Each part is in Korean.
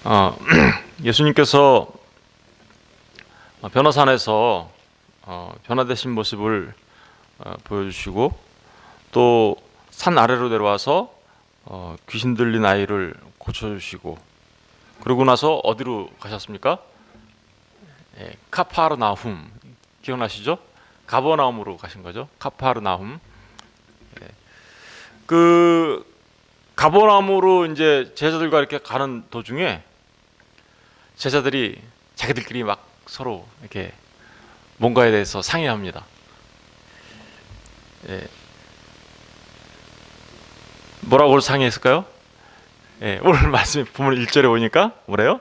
어, 예수님께서 변화산에서 변화되신 모습을 보여주시고 또 산 아래로 내려와서 귀신 들린 아이를 고쳐주시고 그러고 나서 어디로 가셨습니까? 카파르나훔 기억나시죠? 가버나움으로 가신 거죠. 카파르나훔. 그 가버나움으로 이제 제자들과 이렇게 가는 도중에 제자들이 자기들끼리 막 서로 이렇게 뭔가에 대해서 상의합니다. 뭐라고 상의했을까요? 오늘 말씀 보면 1절에 보니까 뭐래요?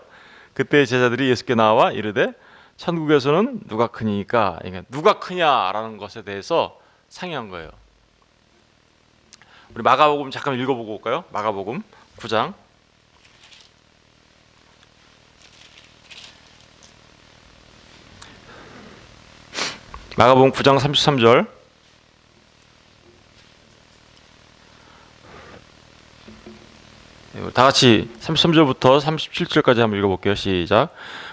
그때 제자들이 예수께 나와 이르되 천국에서는 누가 크니까, 그러니까 누가 크냐라는 것에 대해서 상의한 거예요. 우리 마가복음 잠깐 읽어보고 올까요? 마가복음 9장. 마가복음 9장 33절. 다 같이 33절부터 37절까지 한번 읽어볼게요. 시작.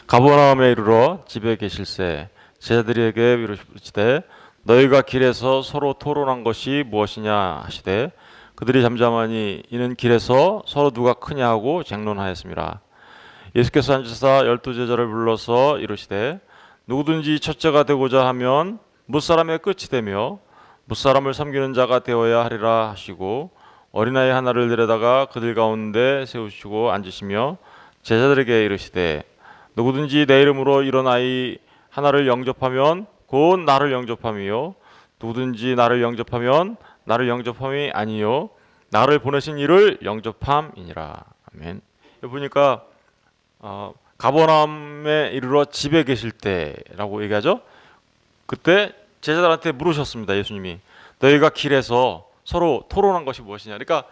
가버나움에 이르러 집에 계실새 제자들에게 이르시되 너희가 길에서 서로 토론한 것이 무엇이냐 하시되 그들이 잠잠하니 이는 길에서 서로 누가 크냐 하고 쟁론하였습니다. 예수께서 앉으사 12제자를 불러서 이르시되 누구든지 첫째가 되고자 하면 무사람의 끝이 되며 무사람을 섬기는 자가 되어야 하리라 하시고 어린아이 하나를 데려다가 그들 가운데 세우시고 앉으시며 제자들에게 이르시되 누구든지 내 이름으로 이런 아이 하나를 영접하면 곧 나를 영접함이요 누구든지 나를 영접하면 나를 영접함이 아니요 나를 보내신 이를 영접함이니라. 아멘. 여기 보니까 가버나움에 이르러 집에 계실 때라고 얘기하죠. 그때 제자들한테 물으셨습니다. 예수님이 너희가 길에서 서로 토론한 것이 무엇이냐. 그러니까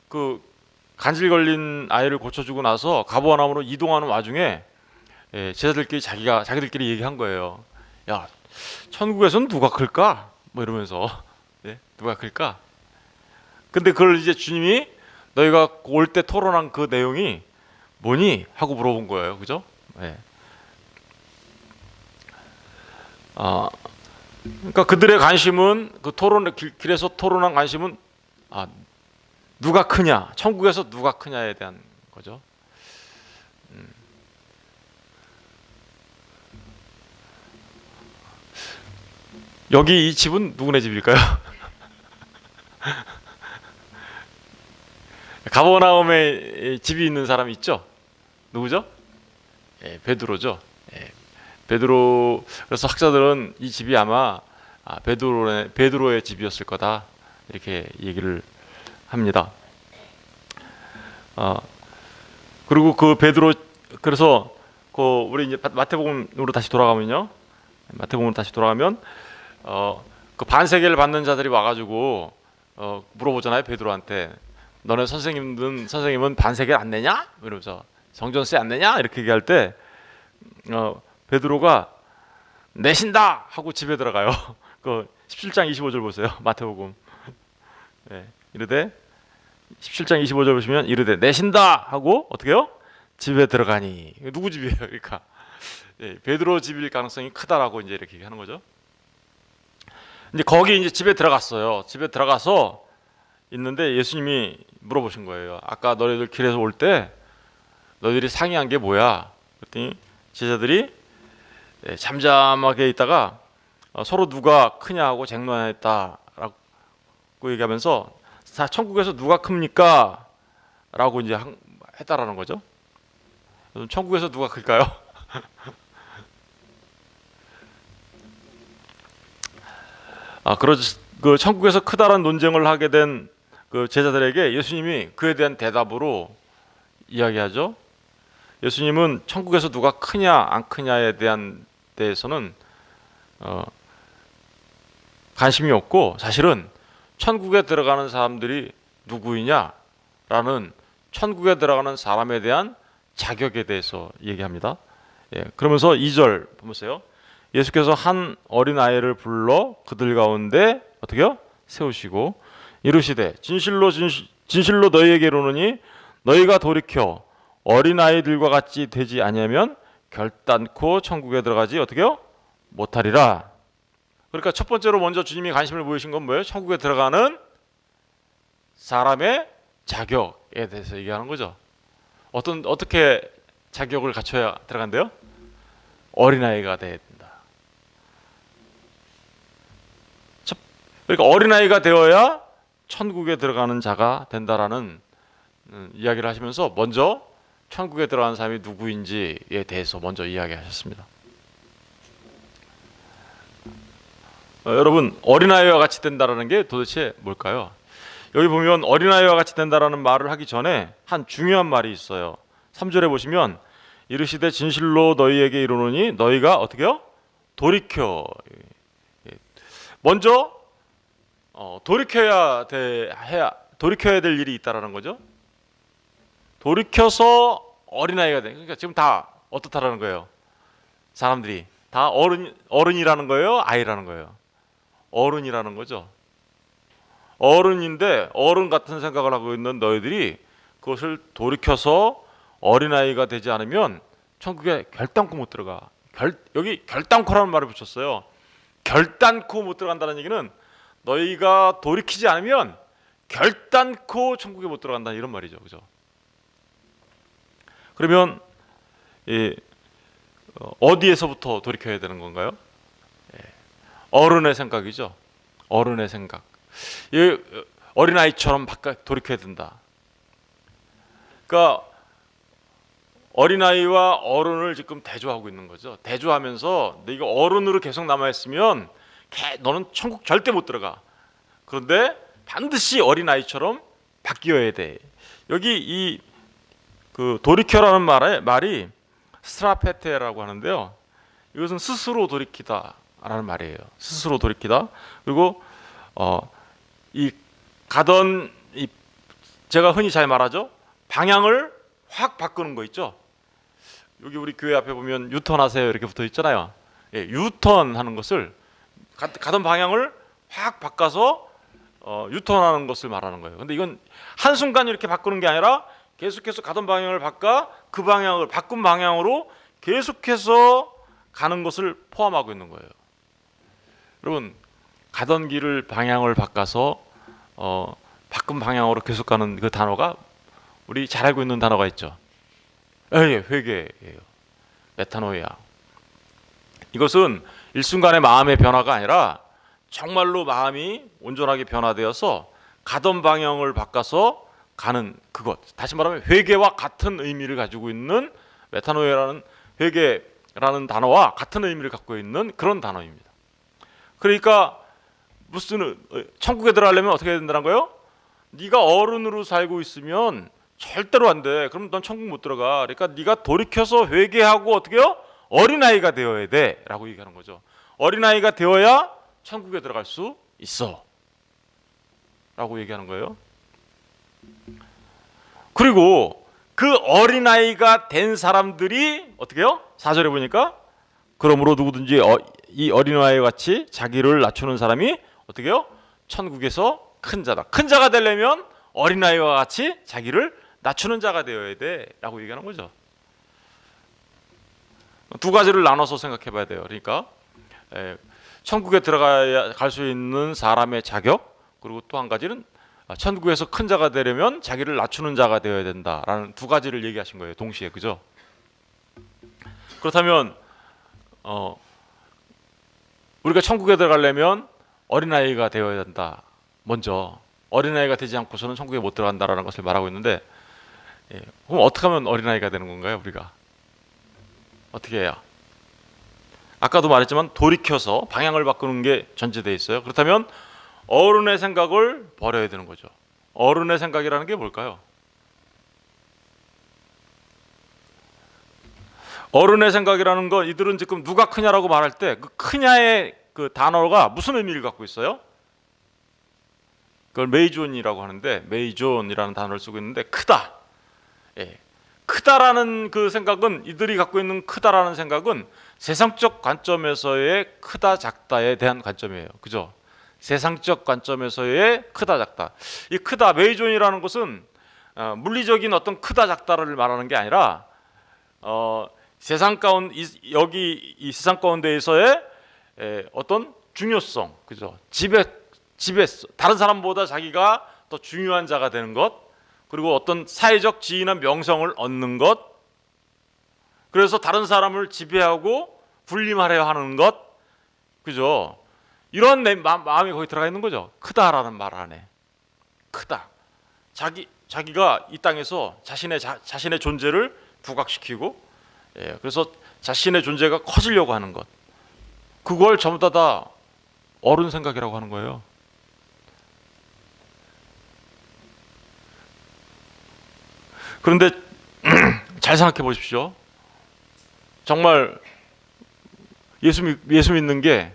그 간질 걸린 아이를 고쳐주고 나서 가버나움으로 이동하는 와중에 제자들끼리 자기들끼리 얘기한 거예요. 야, 천국에서는 누가 클까? 뭐 이러면서 누가 클까? 근데 그걸 이제 주님이 너희가 올 때 토론한 그 내용이 뭐니? 하고 물어본 거예요. 그죠? 그러니까 그들의 관심은 그 길에서 토론한 관심은 누가 크냐, 천국에서 누가 크냐에 대한 거죠. 여기 이 집은 누구네 집일까요? 가버나움에 집이 있는 사람이 있죠? 누구죠? 베드로죠. 베드로. 그래서 학자들은 이 집이 아마 베드로의 집이었을 거다 이렇게 얘기를 합니다. 그리고 그 베드로, 그래서 우리 이제 마태복음으로 다시 돌아가면 그 반세계를 받는 자들이 와가지고 물어보잖아요. 베드로한테 너네 선생님은 반세계를 안 내냐? 이러면서 성전세 안 내냐? 이렇게 얘기할 때 베드로가 내신다 하고 집에 들어가요. 그 17장 25절 보세요. 마태복음. 이르되 17장 25절 보시면 이르되 내신다 하고 어떻게 해요? 집에 들어가니. 누구 집이에요? 그러니까 베드로 집일 가능성이 크다라고 이제 이렇게 하는 거죠. 이제 거기 이제 집에 들어갔어요. 집에 들어가서 있는데 예수님이 물어보신 거예요. 아까 너희들 길에서 올 때 너희들이 상의한 게 뭐야? 그랬더니 제자들이 잠잠하게 있다가 서로 누가 크냐 하고 쟁론했다라고 얘기하면서 천국에서 누가 큽니까? 라고 이제 했다라는 거죠. 천국에서 누가 클까요? 그 천국에서 크다라는 논쟁을 하게 된 그 제자들에게 예수님이 그에 대한 대답으로 이야기하죠. 예수님은 천국에서 누가 크냐 안 크냐에 대해서는 관심이 없고 사실은 천국에 들어가는 사람들이 누구이냐라는 천국에 들어가는 사람에 대한 자격에 대해서 얘기합니다. 그러면서 2절 보세요. 예수께서 한 어린 아이를 불러 그들 가운데 어떻게요? 세우시고 이르시되 진실로 너희에게 이르노니 너희가 돌이켜 어린아이들과 같이 되지 아니하면 결단코 천국에 들어가지 어떻게요? 못하리라. 그러니까 첫 번째로 먼저 주님이 관심을 보이신 건 뭐예요? 천국에 들어가는 사람의 자격에 대해서 얘기하는 거죠. 어떻게 자격을 갖춰야 들어간대요? 어린아이가 돼야 된다. 그러니까 어린아이가 되어야 천국에 들어가는 자가 된다라는 이야기를 하시면서 먼저 천국에 들어가는 사람이 누구인지에 대해서 먼저 이야기하셨습니다. 여러분, 어린아이와 같이 된다라는 게 도대체 뭘까요? 여기 보면 어린아이와 같이 된다라는 말을 하기 전에 한 중요한 말이 있어요. 3절에 보시면 이르시되 진실로 너희에게 이르노니 너희가 어떻게요? 돌이켜. 먼저 돌이켜야 될 일이 있다라는 거죠. 돌이켜서 어린아이가 돼. 그러니까 지금 다 어떻다라는 거예요. 사람들이 다 어른이라는 거예요, 아이라는 거예요. 어른이라는 거죠. 어른인데 어른 같은 생각을 하고 있는 너희들이 그것을 돌이켜서 어린아이가 되지 않으면 천국에 결단코 못 들어가. 여기 결단코라는 말을 붙였어요. 결단코 못 들어간다는 얘기는 너희가 돌이키지 않으면 결단코 천국에 못 들어간다 이런 말이죠. 그죠? 그러면 어디에서부터 돌이켜야 되는 건가요? 어른의 생각이죠. 어른의 생각. 어린아이처럼 돌이켜야 된다. 그러니까 어린아이와 어른을 지금 대조하고 있는 거죠. 대조하면서 네가 어른으로 계속 남아있으면 너는 천국 절대 못 들어가. 그런데 반드시 어린아이처럼 바뀌어야 돼. 여기 그 돌이켜라는 말이 스트라페테라고 하는데요. 이것은 스스로 돌이키다라는 말이에요. 스스로 돌이키다. 그리고 제가 흔히 잘 말하죠. 방향을 확 바꾸는 거 있죠. 여기 우리 교회 앞에 보면 유턴하세요 이렇게 붙어 있잖아요. 유턴하는 것을 가던 방향을 확 바꿔서 유턴하는 것을 말하는 거예요. 근데 이건 한순간 이렇게 바꾸는 게 아니라 계속해서 가던 방향을 바꿔 그 방향을 바꾼 방향으로 계속해서 가는 것을 포함하고 있는 거예요. 여러분, 가던 길을 방향을 바꿔서 바꾼 방향으로 계속 가는 그 단어가 우리 잘 알고 있는 단어가 있죠. 회개예요. 메타노이아. 이것은 일순간의 마음의 변화가 아니라 정말로 마음이 온전하게 변화되어서 가던 방향을 바꿔서 가는 그것. 다시 말하면 회개와 같은 의미를 가지고 있는 메타노이아라는 회개라는 단어와 같은 의미를 갖고 있는 그런 단어입니다. 그러니까 무슨 천국에 들어가려면 어떻게 해야 된다는 거예요? 네가 어른으로 살고 있으면 절대로 안 돼. 그럼 넌 천국 못 들어가. 그러니까 네가 돌이켜서 회개하고 어떻게 해요? 어린아이가 되어야 돼 라고 얘기하는 거죠. 어린아이가 되어야 천국에 들어갈 수 있어 라고 얘기하는 거예요. 그리고 그 어린아이가 된 사람들이 어떻게 해요? 4절에 보니까 그러므로 누구든지 이 어린아이와 같이 자기를 낮추는 사람이 어떻게 해요? 천국에서 큰 자다. 큰 자가 되려면 어린아이와 같이 자기를 낮추는 자가 되어야 돼 라고 얘기하는 거죠. 두 가지를 나눠서 생각해 봐야 돼요. 그러니까 천국에 들어가야 갈 수 있는 사람의 자격, 그리고 또 한 가지는 천국에서 큰 자가 되려면 자기를 낮추는 자가 되어야 된다라는 두 가지를 얘기하신 거예요. 동시에. 그죠? 그렇다면 우리가 천국에 들어가려면 어린아이가 되어야 된다. 먼저 어린아이가 되지 않고서는 천국에 못 들어간다라는 것을 말하고 있는데, 그럼 어떻게 하면 어린아이가 되는 건가요? 우리가 어떻게 해야? 아까도 말했지만 돌이켜서 방향을 바꾸는 게 전제되어 있어요. 그렇다면 어른의 생각을 버려야 되는 거죠. 어른의 생각이라는 게 뭘까요? 어른의 생각이라는 건 이들은 지금 누가 크냐라고 말할 때 그 크냐의 그 단어가 무슨 의미를 갖고 있어요? 그걸 메이존이라고 하는데, 메이존이라는 단어를 쓰고 있는데 크다. 크다라는 그 생각은, 이들이 갖고 있는 크다라는 생각은 세상적 관점에서의 크다 작다에 대한 관점이에요. 그죠? 세상적 관점에서의 크다 작다. 이 크다 메이존이라는 것은 물리적인 어떤 크다 작다를 말하는 게 아니라 세상 가운 여기 이 세상 가운데에서의 어떤 중요성, 그죠? 집에 다른 사람보다 자기가 더 중요한 자가 되는 것, 그리고 어떤 사회적 지위나 명성을 얻는 것, 그래서 다른 사람을 지배하고 군림하려 하는 것, 그죠? 이런 마음이 거기 들어가 있는 거죠. 크다라는 말 안에. 크다. 자기가 이 땅에서 자신의 존재를 부각시키고, 그래서 자신의 존재가 커지려고 하는 것. 그걸 전부 다 어른 생각이라고 하는 거예요. 그런데 잘 생각해 보십시오. 정말 예수 믿는 게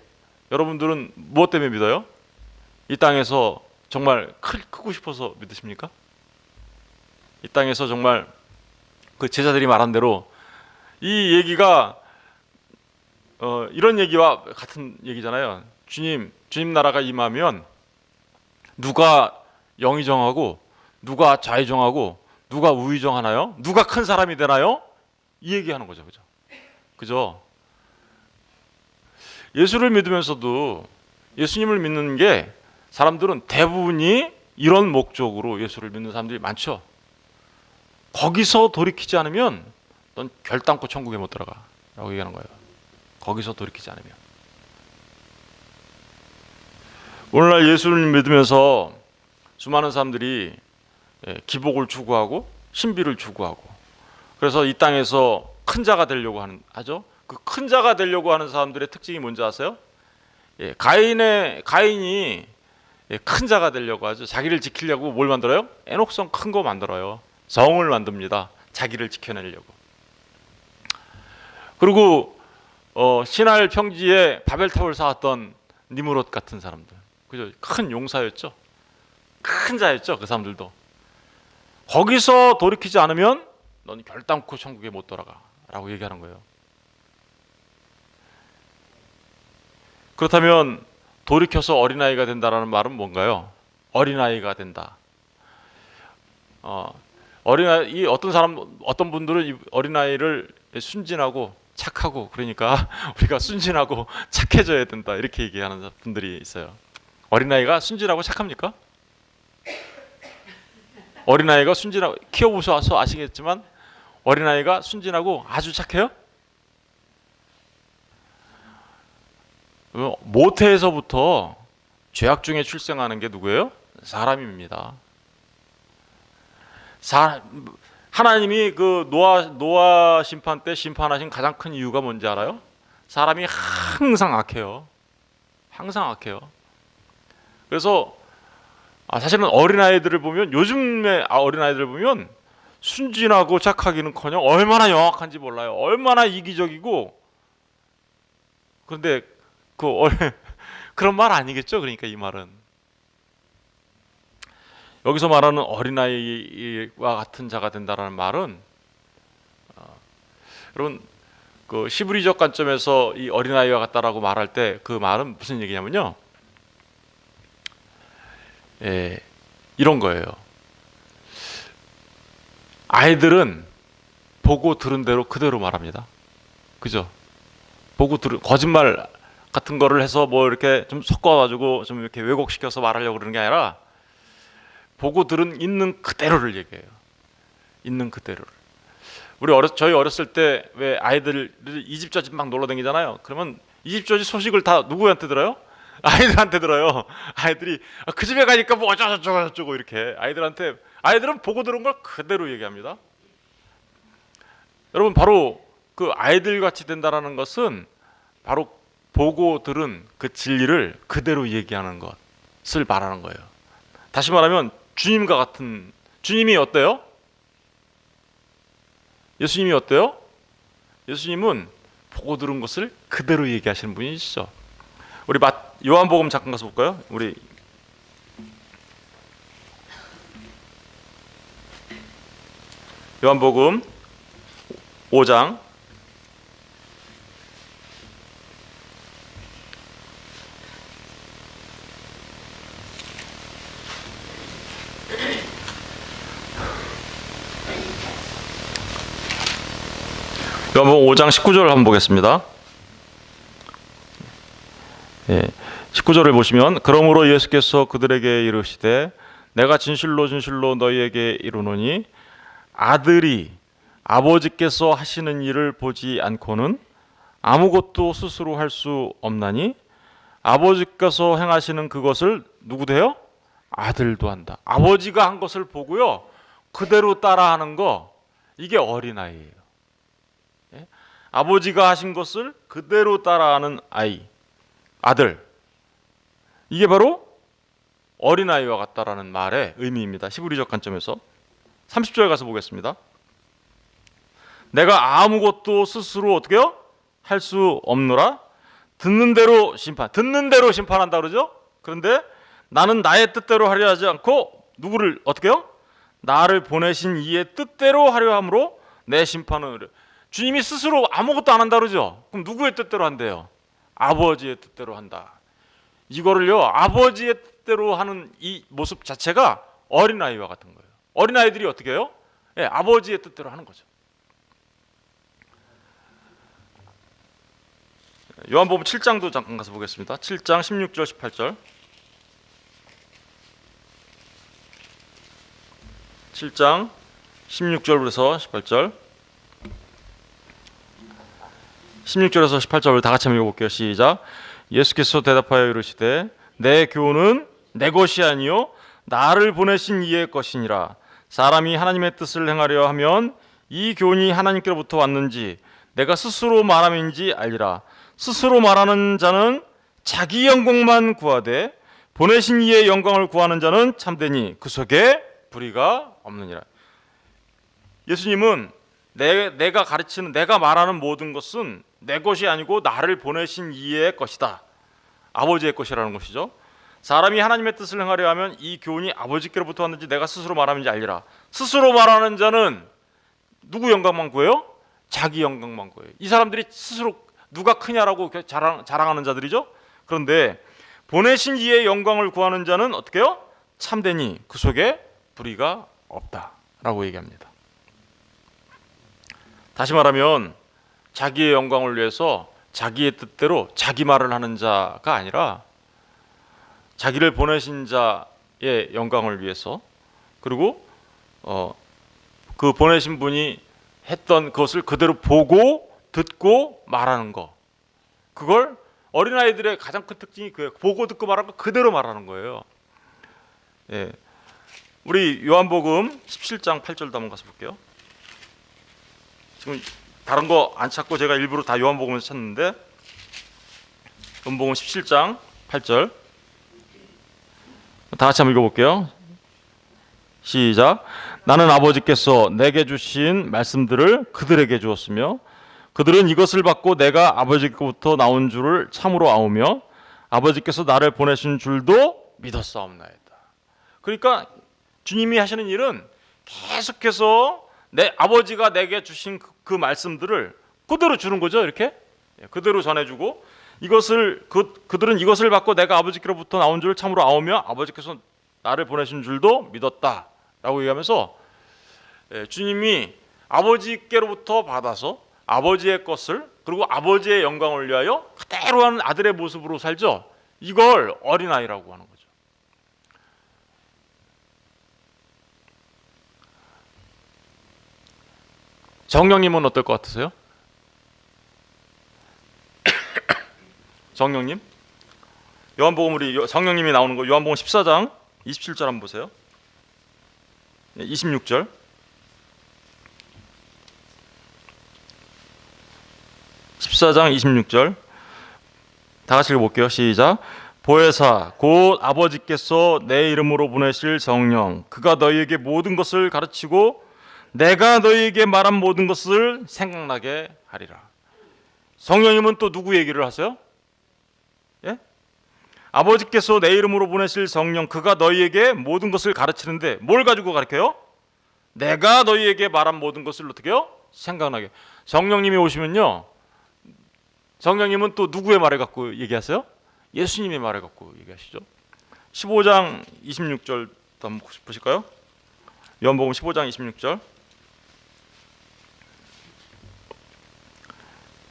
여러분들은 무엇 때문에 믿어요? 이 땅에서 정말 크고 싶어서 믿으십니까? 이 땅에서 정말 그 제자들이 말한 대로 이 얘기가 이런 얘기와 같은 얘기잖아요. 주님 나라가 임하면 누가 영이 정하고 누가 좌이 정하고 누가 우위 정하나요? 누가 큰 사람이 되나요? 이 얘기하는 거죠, 그죠? 예수를 믿으면서도 예수님을 믿는 게 사람들은 대부분이 이런 목적으로 예수를 믿는 사람들이 많죠. 거기서 돌이키지 않으면 넌 결단코 천국에 못 들어가라고 얘기하는 거예요. 거기서 돌이키지 않으면. 오늘날 예수를 믿으면서 수많은 사람들이 기복을 추구하고 신비를 추구하고, 그래서 이 땅에서 큰 자가 되려고 하죠. 그 큰 자가 되려고 하는 사람들의 특징이 뭔지 아세요? 가인이 큰 자가 되려고 하죠. 자기를 지키려고 뭘 만들어요? 애녹성 큰 거 만들어요. 성을 만듭니다. 자기를 지켜내려고. 그리고 신할 평지에 바벨탑을 쌓았던 니므롯 같은 사람들, 그죠? 큰 용사였죠. 큰 자였죠. 그 사람들도. 거기서 돌이키지 않으면 넌 결단코 천국에 못 돌아가라고 얘기하는 거예요. 그렇다면 돌이켜서 어린아이가 된다라는 말은 뭔가요? 어린아이가 된다. 어린아이, 어떤 분들은 이 어린아이를 순진하고 착하고, 그러니까 우리가 순진하고 착해져야 된다 이렇게 얘기하는 분들이 있어요. 어린아이가 순진하고 착합니까? 어린아이가 순진하고, 키워보셔서 아시겠지만 어린아이가 순진하고 아주 착해요? 모태에서부터 죄악 중에 출생하는 게 누구예요? 사람입니다. 하나님이 그 노아 심판 때 심판하신 가장 큰 이유가 뭔지 알아요? 사람이 항상 악해요. 항상 악해요. 그래서 사실은 어린아이들을 보면, 요즘의 어린아이들을 보면 순진하고 착하기는커녕 얼마나 영악한지 몰라요. 얼마나 이기적이고. 그런데 그런 말 아니겠죠? 그러니까 이 말은, 여기서 말하는 어린아이와 같은 자가 된다라는 말은, 여러분 그 시브리적 관점에서 이 어린아이와 같다라고 말할 때 그 말은 무슨 얘기냐면요, 이런 거예요. 아이들은 보고 들은 대로 그대로 말합니다. 그죠? 보고 들은 거짓말 같은 거를 해서 뭐 이렇게 좀 섞어가지고 좀 이렇게 왜곡시켜서 말하려고 그러는 게 아니라 보고 들은 있는 그대로를 얘기해요. 있는 그대로를. 저희 어렸을 때 왜 아이들 이 집 저 집 막 놀러 다니잖아요. 그러면 이 집 저 집 소식을 다 누구한테 들어요? 아이들한테 들어요. 아이들이 그 집에 가니까 뭐 어쩌고 이렇게 아이들은 보고 들은 걸 그대로 얘기합니다. 여러분, 바로 그 아이들 같이 된다라는 것은 바로 보고 들은 그 진리를 그대로 얘기하는 것을 말하는 거예요. 다시 말하면 주님과 같은, 주님이 어때요? 예수님이 어때요? 예수님은 보고 들은 것을 그대로 얘기하시는 분이시죠. 우리 요한복음 잠깐 가서 볼까요? 우리 요한복음 5장 요한복음 5장 19절을 한번 보겠습니다. 19절을 보시면 그러므로 예수께서 그들에게 이르시되 내가 진실로 진실로 너희에게 이르노니 아들이 아버지께서 하시는 일을 보지 않고는 아무것도 스스로 할 수 없나니 아버지께서 행하시는 그것을 누구도 해요? 아들도 한다. 아버지가 한 것을 보고요 그대로 따라하는 거, 이게 어린아이예요. 아버지가 하신 것을 그대로 따라하는 아이, 아들, 이게 바로 어린아이와 같다라는 말의 의미입니다. 히브리적 관점에서 30절 가서 보겠습니다. 내가 아무것도 스스로 어떻게 해요? 할 수 없노라. 듣는 대로 심판한다 그러죠. 그런데 나는 나의 뜻대로 하려 하지 않고 누구를 어떻게 해요? 나를 보내신 이의 뜻대로 하려 함으로 내 심판은, 주님이 스스로 아무것도 안 한다 그러죠. 그럼 누구의 뜻대로 한대요? 아버지의 뜻대로 한다. 이거를요 아버지의 뜻대로 하는 이 모습 자체가 어린아이와 같은 거예요. 어린아이들이 어떻게 해요? 아버지의 뜻대로 하는 거죠. 요한복음 7장도 잠깐 가서 보겠습니다. 7장 16절 18절. 7장 16절부터 18절. 16절에서 18절을 다 같이 한번 읽어볼게요. 시작. 예수께서 대답하여 이르시되 내 교훈은 내 것이 아니요 나를 보내신 이의 것이니라. 사람이 하나님의 뜻을 행하려 하면 이 교훈이 하나님께로부터 왔는지 내가 스스로 말함인지 알리라. 스스로 말하는 자는 자기 영광만 구하되 보내신 이의 영광을 구하는 자는 참되니 그 속에 불의가 없느니라. 예수님은 내가 가르치는, 내가 말하는 모든 것은 내 것이 아니고 나를 보내신 이의 것이다. 아버지의 것이라는 것이죠. 사람이 하나님의 뜻을 행하려 하면 이 교훈이 아버지께로부터 왔는지 내가 스스로 말하는지 알리라. 스스로 말하는 자는 누구 영광만 구해요? 자기 영광만 구해요. 이 사람들이 스스로 누가 크냐라고 자랑하는 자들이죠. 그런데 보내신 이의 영광을 구하는 자는 어떻게 해요? 참되니 그 속에 불의가 없다라고 얘기합니다. 다시 말하면 자기의 영광을 위해서 자기의 뜻대로 자기 말을 하는 자가 아니라 자기를 보내신 자의 영광을 위해서, 그리고 그 보내신 분이 했던 것을 그대로 보고 듣고 말하는 거, 그걸 어린아이들의 가장 큰 특징이 그예요. 보고 듣고 말하는 거 그대로 말하는 거예요. 우리 요한복음 17장 8절도 한번 가서 볼게요. 지금 다른 거 안 찾고 제가 일부러 다 요한복음에서 찾는데, 요한복음 17장 8절 다 같이 한번 읽어볼게요. 시작. 나는 아버지께서 내게 주신 말씀들을 그들에게 주었으며 그들은 이것을 받고 내가 아버지께로부터 나온 줄을 참으로 아오며 아버지께서 나를 보내신 줄도 믿었사옵나이다. 그러니까 주님이 하시는 일은 계속해서 내 아버지가 내게 주신 그 말씀들을 그대로 주는 거죠. 이렇게 그대로 전해주고, 이것을 그들은 이것을 받고 내가 아버지께로부터 나온 줄 참으로 아오며 아버지께서 나를 보내신 줄도 믿었다라고 얘기하면서 주님이 아버지께로부터 받아서 아버지의 것을, 그리고 아버지의 영광을 위하여 그대로 하는 아들의 모습으로 살죠. 이걸 어린아이라고 하는 거죠. 정령님은 어떨 것 같으세요? 정령님? 요한복음, 우리 정령님이 나오는 거 요한복음 14장 27절 한번 보세요. 26절. 14장 26절 다 같이 읽어볼게요. 시작. 보혜사 곧 아버지께서 내 이름으로 보내실 성령 그가 너희에게 모든 것을 가르치고 내가 너희에게 말한 모든 것을 생각나게 하리라. 성령님은 또 누구 얘기를 하세요? 아버지께서 내 이름으로 보내실 성령 그가 너희에게 모든 것을 가르치는데 뭘 가지고 가르쳐요? 내가 너희에게 말한 모든 것을 어떻게 해요? 생각나게. 성령님이 오시면요, 성령님은 또 누구의 말을 갖고 얘기하세요? 예수님의 말을 갖고 얘기하시죠. 15장 26절 한번 보실까요? 요한복음 15장 26절.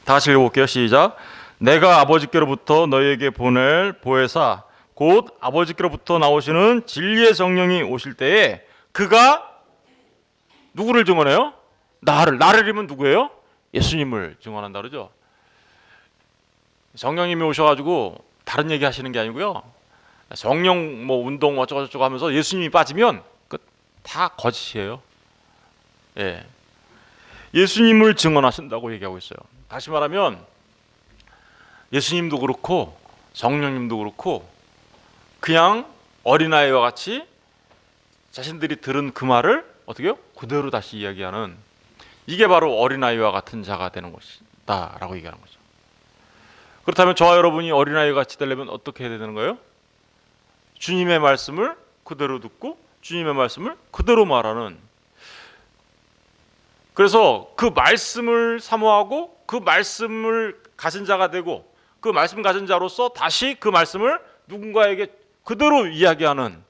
다 같이 읽어볼게요. 시작. 내가 아버지께로부터 너희에게 보낼 보혜사 곧 아버지께로부터 나오시는 진리의 성령이 오실 때에 그가 누구를 증언해요? 나를이면 누구예요? 예수님을 증언한다 그러죠. 성령님이 오셔가지고 다른 얘기 하시는 게 아니고요. 성령 뭐 운동 어쩌고 저쩌고 하면서 예수님이 빠지면 다 거짓이에요. 예. 예수님을 증언하신다고 얘기하고 있어요. 다시 말하면 예수님도 그렇고 성령님도 그렇고 그냥 어린아이와 같이 자신들이 들은 그 말을 어떻게요? 그대로 다시 이야기하는, 이게 바로 어린아이와 같은 자가 되는 것이다 라고 얘기하는 거죠. 그렇다면 저와 여러분이 어린아이와 같이 되려면 어떻게 해야 되는 거예요? 주님의 말씀을 그대로 듣고 주님의 말씀을 그대로 말하는, 그래서 그 말씀을 사모하고 그 말씀을 가진 자가 되고 그 말씀 가진 자로서 다시 그 말씀을 누군가에게 그대로 이야기하는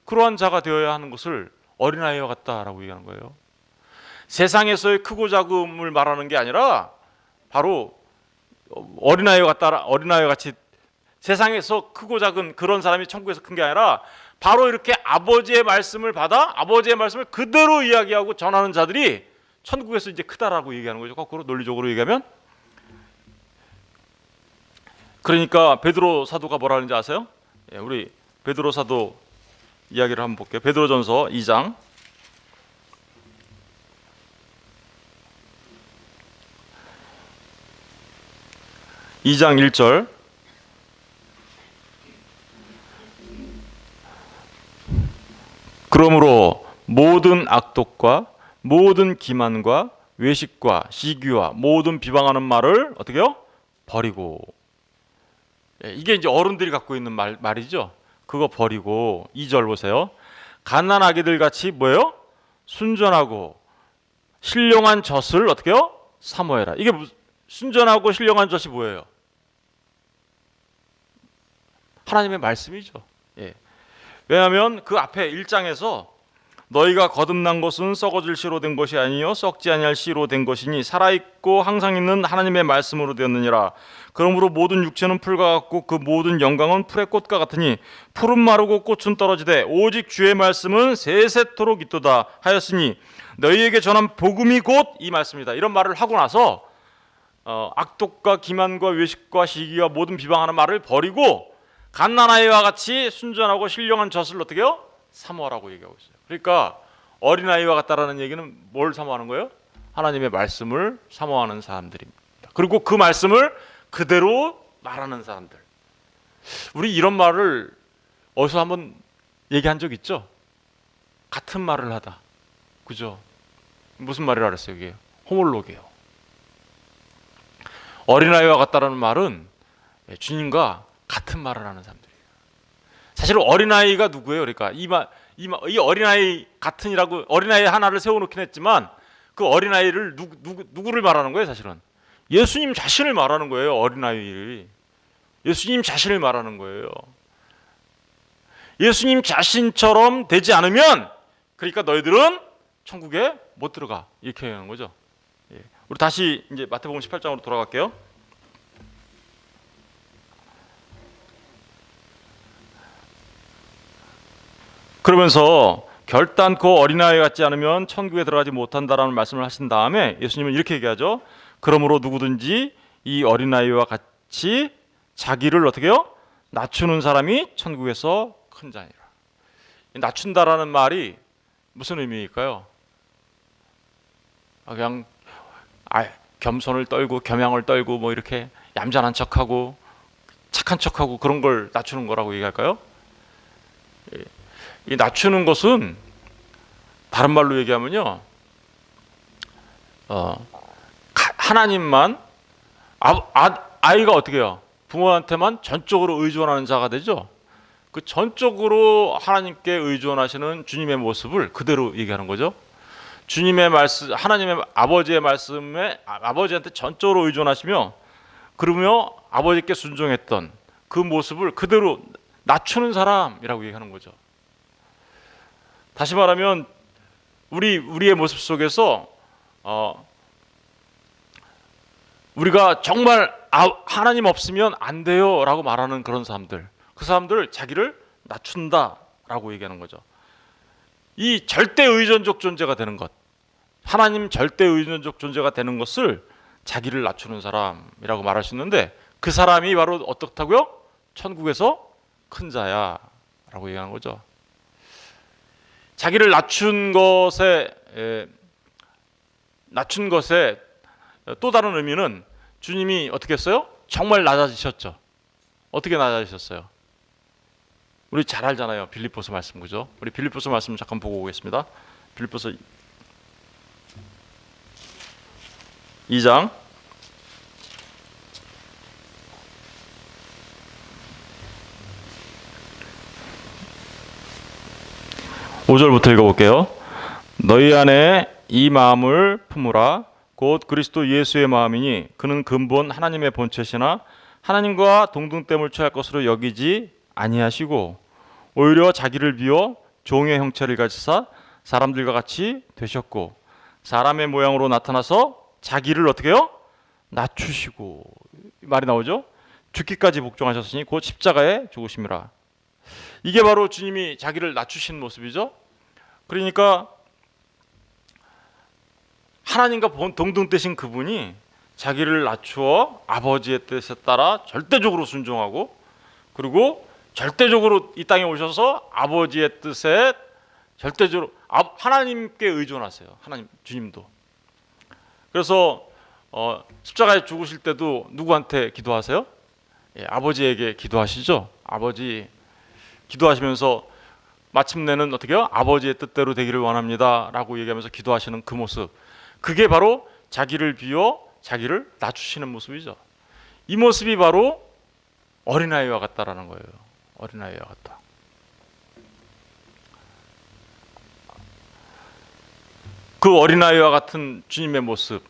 그러한 자가 되어야 하는 것을 어린아이와 같다라고 얘기하는 거예요. 세상에서의 크고 작음을 말하는 게 아니라 바로 어린아이와 같다, 어린아이와 같이 세상에서 크고 작은 그런 사람이 천국에서 큰 게 아니라 바로 이렇게 아버지의 말씀을 받아 아버지의 말씀을 그대로 이야기하고 전하는 자들이 천국에서 이제 크다라고 얘기하는 거죠. 거꾸로 논리적으로 얘기하면. 그러니까 베드로 사도가 뭐라 하는지 아세요? 우리 베드로 사도 이야기를 한번 볼게요. 베드로전서 2장 1절. 그러므로 모든 악독과 모든 기만과 외식과 시기와 모든 비방하는 말을 어떻게 해요? 버리고. 이게 이제 어른들이 갖고 있는 말이죠. 그거 버리고 2절 보세요. 갓난 아기들 같이 뭐예요? 순전하고 신령한 젖을 어떻게 해요? 사모해라. 이게 순전하고 신령한 젖이 뭐예요? 하나님의 말씀이죠. 예. 왜냐하면 그 앞에 1장에서 너희가 거듭난 것은 썩어질 씨로 된 것이 아니요 썩지 아니할 씨로 된 것이니 살아있고 항상 있는 하나님의 말씀으로 되었느니라. 그러므로 모든 육체는 풀과 같고 그 모든 영광은 풀의 꽃과 같으니 풀은 마르고 꽃은 떨어지되 오직 주의 말씀은 세세토록 있도다 하였으니 너희에게 전한 복음이 곧 이 말씀이다. 이런 말을 하고 나서 악독과 기만과 외식과 시기와 모든 비방하는 말을 버리고 갓난아이와 같이 순전하고 신령한 젖을 어떻게 해요? 사모하라고 얘기하고 있어요. 그러니까 어린아이와 같다라는 얘기는 뭘 사모하는 거예요? 하나님의 말씀을 사모하는 사람들입니다. 그리고 그 말씀을 그대로 말하는 사람들. 우리 이런 말을 어디서 한번 얘기한 적 있죠? 같은 말을 하다. 그죠? 무슨 말이라 그랬어요? 이게 호몰록이에요. 어린아이와 같다라는 말은 주님과 같은 말을 하는 사람들이에요. 사실 어린아이가 누구예요? 그러니까 이 어린아이 같은이라고 어린아이 하나를 세워놓긴 했지만 그 어린아이를 누구를 말하는 거예요? 사실은 예수님 자신을 말하는 거예요. 어린아이를 예수님 자신을 말하는 거예요. 예수님 자신처럼 되지 않으면 그러니까 너희들은 천국에 못 들어가 이렇게 하는 거죠. 우리 다시 이제 마태복음 18장으로 돌아갈게요. 그러면서 결단코 어린아이 같지 않으면 천국에 들어가지 못한다라는 말씀을 하신 다음에 예수님은 이렇게 얘기하죠. 그러므로 누구든지 이 어린아이와 같이 자기를 어떻게 해요? 낮추는 사람이 천국에서 큰 자니라. 낮춘다라는 말이 무슨 의미일까요? 그냥 겸손을 떨고 겸양을 떨고 뭐 이렇게 얌전한 척하고 착한 척하고 그런 걸 낮추는 거라고 얘기할까요? 이 낮추는 것은 다른 말로 얘기하면요, 하나님만 아이가 어떻게 해요? 부모한테만 전적으로 의존하는 자가 되죠. 그 전적으로 하나님께 의존하시는 주님의 모습을 그대로 얘기하는 거죠. 주님의 말씀, 하나님의 아버지의 말씀에 아버지한테 전적으로 의존하시며 그러며 아버지께 순종했던 그 모습을 그대로 낮추는 사람이라고 얘기하는 거죠. 다시 말하면 우리의 모습 속에서 우리가 정말 하나님 없으면 안 돼요 라고 말하는 그런 사람들, 그 사람들 자기를 낮춘다라고 얘기하는 거죠. 이 절대 의존적 존재가 되는 것, 하나님 절대 의존적 존재가 되는 것을 자기를 낮추는 사람이라고 말할 수 있는데, 그 사람이 바로 어떻다고요? 천국에서 큰 자야 라고 얘기하는 거죠. 자기를 낮춘 것에 또 다른 의미는, 주님이 어떻게 했어요? 정말 낮아지셨죠. 어떻게 낮아지셨어요? 우리 잘 알잖아요. 빌립보서 말씀, 그죠? 우리 빌립보서 말씀 잠깐 보고 오겠습니다. 빌립보서 2장 5절부터 읽어볼게요. 너희 안에 이 마음을 품으라. 곧 그리스도 예수의 마음이니 그는 근본 하나님의 본체시나 하나님과 동등됨을 취할 것으로 여기지 아니하시고 오히려 자기를 비워 종의 형체를 가지사 사람들과 같이 되셨고 사람의 모양으로 나타나서 자기를 어떻게 해요? 낮추시고, 말이 나오죠. 죽기까지 복종하셨으니 곧 십자가에 죽으심이라. 이게 바로 주님이 자기를 낮추신 모습이죠. 그러니까 하나님과 동등되신 그분이 자기를 낮추어 아버지의 뜻에 따라 절대적으로 순종하고, 그리고 절대적으로 이 땅에 오셔서 아버지의 뜻에 절대적으로 하나님께 의존하세요. 하나님, 주님도. 그래서 십자가에 죽으실 때도 누구한테 기도하세요? 아버지에게 기도하시죠. 아버지 기도하시면서 마침내는 어떻게 해요? 아버지의 뜻대로 되기를 원합니다 라고 얘기하면서 기도하시는 그 모습, 그게 바로 자기를 비워 자기를 낮추시는 모습이죠. 이 모습이 바로 어린아이와 같다라는 거예요. 어린아이와 같다. 그 어린아이와 같은 주님의 모습,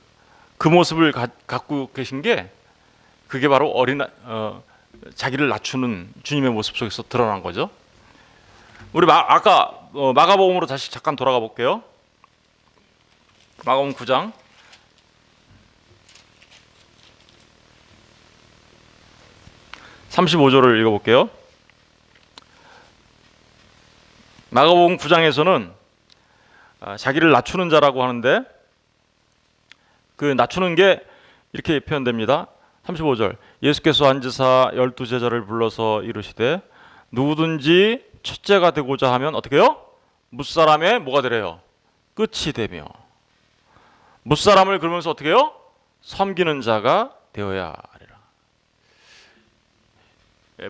그 모습을 갖고 계신 게, 그게 바로 자기를 낮추는 주님의 모습 속에서 드러난 거죠. 우리 아까 마가복음으로 다시 잠깐 돌아가 볼게요. 마가복음 9장 35절을 읽어볼게요. 마가복음 9장에서는 자기를 낮추는 자라고 하는데, 그 낮추는 게 이렇게 표현됩니다. 35절, 예수께서 앉으사 12제자를 불러서 이르시되 누구든지 첫째가 되고자 하면 어떻게 해요? 무사람의 뭐가 되래요? 끝이 되며. 무사람을 그러면서 어떻게 해요? 섬기는 자가 되어야 하리라.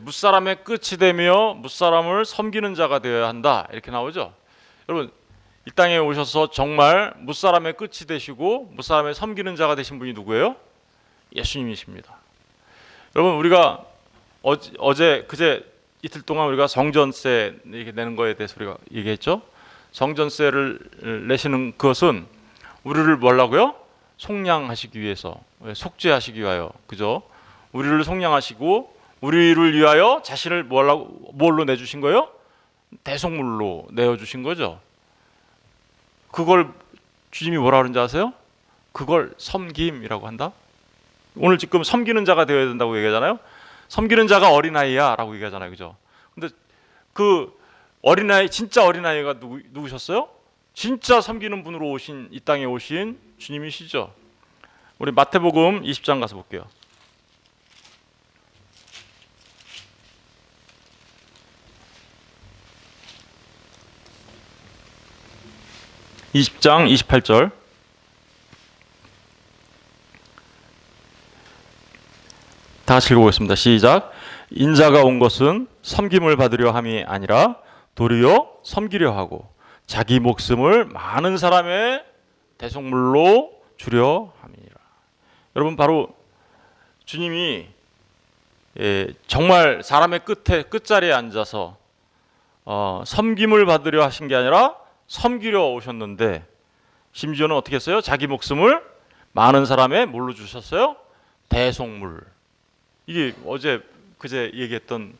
무사람의 끝이 되며 무사람을 섬기는 자가 되어야 한다, 이렇게 나오죠. 여러분, 이 땅에 오셔서 정말 무사람의 끝이 되시고 무사람의 섬기는 자가 되신 분이 누구예요? 예수님이십니다. 여러분, 우리가 그제 이틀 동안 우리가 성전세 이렇게 내는 거에 대해서 우리가 얘기했죠. 성전세를 내시는 그것은 우리를 뭐라고요? 속량하시기 위해서, 속죄하시기 위하여, 그죠? 우리를 속량하시고 우리를 위하여 자신을 뭘로 내주신 거예요? 대속물로 내어주신 거죠. 그걸 주님이 뭐라 그러는지 아세요? 그걸 섬김이라고 한다. 오늘 지금 섬기는 자가 되어야 된다고 얘기하잖아요. 섬기는 자가 어린아이야 라고 얘기하잖아요, 그죠? 근데 그 어린아이, 진짜 어린아이가 누구셨어요? 진짜 섬기는 분으로 오신, 이 땅에 오신 주님이시죠. 우리 마태복음 20장 가서 볼게요. 20장 28절. 다 같이 읽어보겠습니다. 시작. 인자가 온 것은 섬김을 받으려 함이 아니라 도리어 섬기려 하고 자기 목숨을 많은 사람의 대속물로 주려 함이니라. 여러분, 바로 주님이 정말 사람의 끝자리에 앉아서 섬김을 받으려 하신 게 아니라 섬기려 오셨는데, 심지어는 어떻게 했어요? 자기 목숨을 많은 사람의 뭘로 주셨어요? 대속물. 이게 그제 얘기했던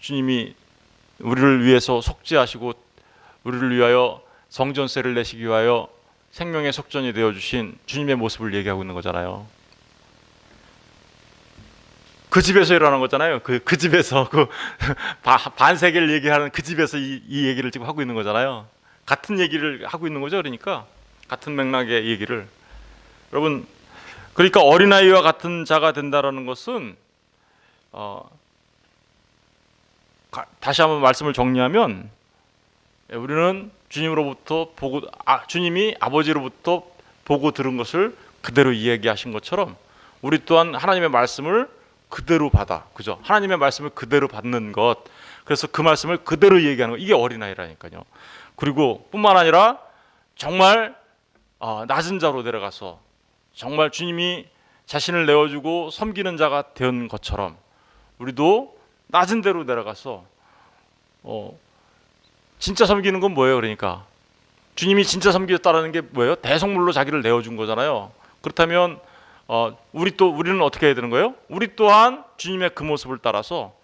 주님이 우리를 위해서 속죄하시고 우리를 위하여 성전세를 내시기 위하여 생명의 속전이 되어주신 주님의 모습을 얘기하고 있는 거잖아요. 그 집에서 일어나는 거잖아요. 그 집에서 반세계를 얘기하는 그 집에서 이 얘기를 지금 하고 있는 거잖아요. 같은 얘기를 하고 있는 거죠. 그러니까 같은 맥락의 얘기를. 여러분, 그러니까 어린아이와 같은 자가 된다라는 것은 다시 한번 말씀을 정리하면 우리는 주님으로부터 보고 주님이 아버지로부터 보고 들은 것을 그대로 이야기하신 것처럼 우리 또한 하나님의 말씀을 그대로 받아, 그죠? 하나님의 말씀을 그대로 받는 것, 그래서 그 말씀을 그대로 얘기하는 것, 이게 어린아이라니까요. 그리고 뿐만 아니라 정말 낮은 자로 내려가서 정말 주님이 자신을 내어주고 섬기는 자가 된 것처럼 우리도 낮은 데로 내려가서 진짜 섬기는 건 뭐예요? 그러니까 주님이 진짜 섬기겠다라는 게 뭐예요? 대성물로 자기를 내어준 거잖아요. 그렇다면 우리는 어떻게 해야 되는 거예요? 우리 또한 주님의 그 모습을 따라서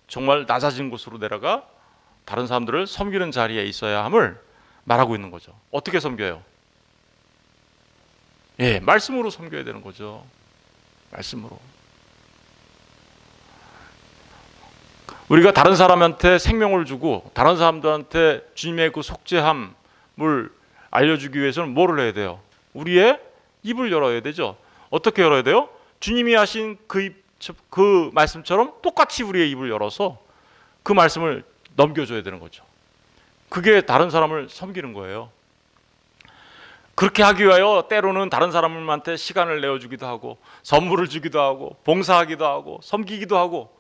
정말 낮아진 곳으로 내려가 다른 사람들을 섬기는 자리에 있어야 함을 말하고 있는 거죠. 어떻게 섬겨요? 예, 말씀으로 섬겨야 되는 거죠. 말씀으로. 우리가 다른 사람한테 생명을 주고 다른 사람들한테 주님의 그 속죄함을 알려주기 위해서는 뭐를 해야 돼요? 우리의 입을 열어야 되죠. 어떻게 열어야 돼요? 주님이 하신 그 말씀처럼 똑같이 우리의 입을 열어서 그 말씀을 넘겨줘야 되는 거죠. 그게 다른 사람을 섬기는 거예요. 그렇게 하기 위하여 때로는 다른 사람한테 시간을 내어주기도 하고 선물을 주기도 하고 봉사하기도 하고 섬기기도 하고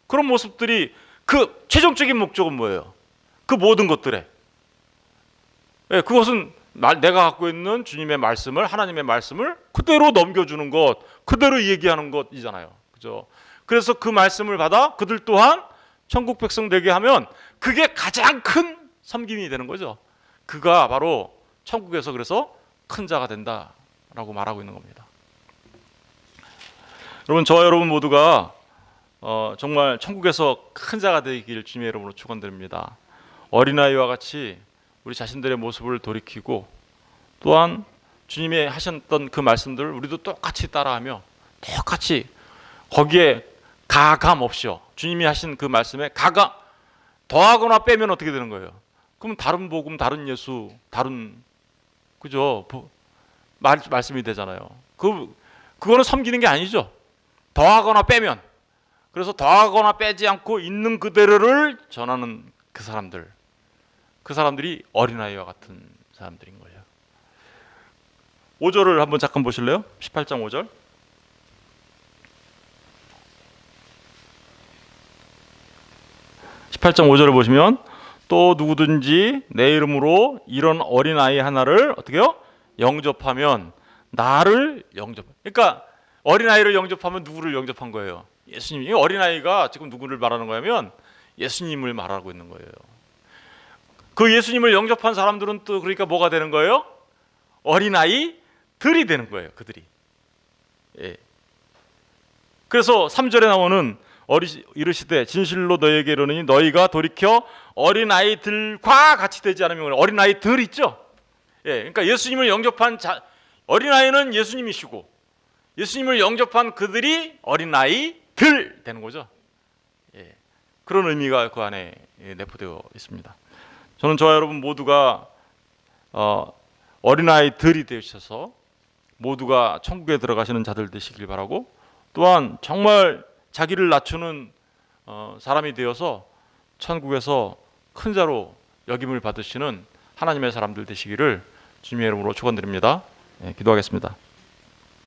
그런 모습들이 그 최종적인 목적은 뭐예요? 그 모든 것들에 그것은 내가 갖고 있는 주님의 말씀을 하나님의 말씀을 그대로 넘겨주는 것, 그대로 얘기하는 것이잖아요. 그죠? 그래서 그 말씀을 받아 그들 또한 천국 백성 되게 하면 그게 가장 큰 섬김이 되는 거죠. 그가 바로 천국에서 그래서 큰 자가 된다라고 말하고 있는 겁니다. 여러분, 저와 여러분 모두가 정말 천국에서 큰 자가 되기를 주님의 이름으로 축원드립니다. 어린아이와 같이 우리 자신들의 모습을 돌이키고 또한 주님이 하셨던 그 말씀들을 우리도 똑같이 따라하며 똑같이 거기에 가감 없이요. 주님이 하신 그 말씀에 더하거나 빼면 어떻게 되는 거예요? 그럼 다른 복음, 다른 예수, 다른 그죠? 말씀이 되잖아요. 그거는 섬기는 게 아니죠. 더하거나 빼면. 그래서 더하거나 빼지 않고 있는 그대로를 전하는 그 사람들이 어린아이와 같은 사람들인 거예요. 5절을 한번 잠깐 보실래요? 18장 5절. 보시면 또 누구든지 내 이름으로 이런 어린아이 하나를 어떻게 해요? 영접하면 나를 그러니까 어린아이를 영접하면 누구를 영접한 거예요? 예수님. 이 어린아이가 지금 누구를 말하는 거냐면 예수님을 말하고 있는 거예요. 그 예수님을 영접한 사람들은 또 그러니까 뭐가 되는 거예요? 어린아이들이 되는 거예요. 그들이. 예. 그래서 3절에 나오는 이르시되 진실로 너희에게 이르노니 너희가 돌이켜 어린아이들과 같이 되지 않으면 어린아이들 있죠? 예. 그러니까 예수님을 영접한 어린아이는 예수님이시고 예수님을 영접한 그들이 어린아이들 되는 거죠. 예. 그런 의미가 그 안에 내포되어 있습니다. 저는 저와 여러분 모두가 어린아이들이 되셔서 모두가 천국에 들어가시는 자들 되시길 바라고 또한 정말 자기를 낮추는 사람이 되어서 천국에서 큰 자로 여김을 받으시는 하나님의 사람들 되시기를 주님의 이름으로 축원드립니다. 기도하겠습니다.